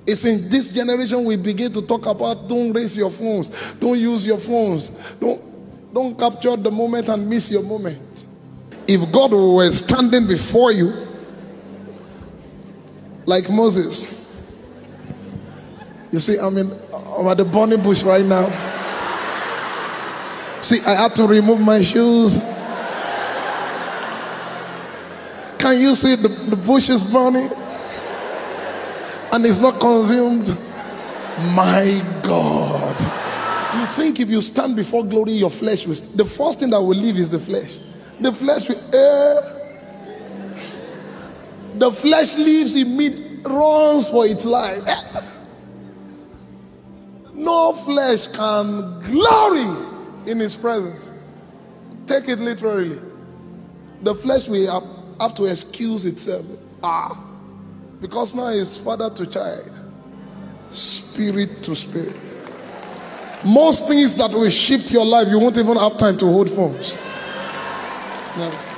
It's in this generation we begin to talk about don't raise your phones, don't use your phones, don't capture the moment and miss your moment. If God were standing before you like Moses, you see, I'm at the burning bush right now. See, I had to remove my shoes. Can you see the bush is burning? And it's not consumed. My God. You think if you stand before glory, your flesh will... The first thing that will leave is the flesh. The flesh will... The flesh leaves, it runs for its life. No flesh can glory in his presence. Take it literally. The flesh will have to excuse itself. Because now it's father to child, spirit to spirit. Most things that will shift your life, you won't even have time to hold phones. Never.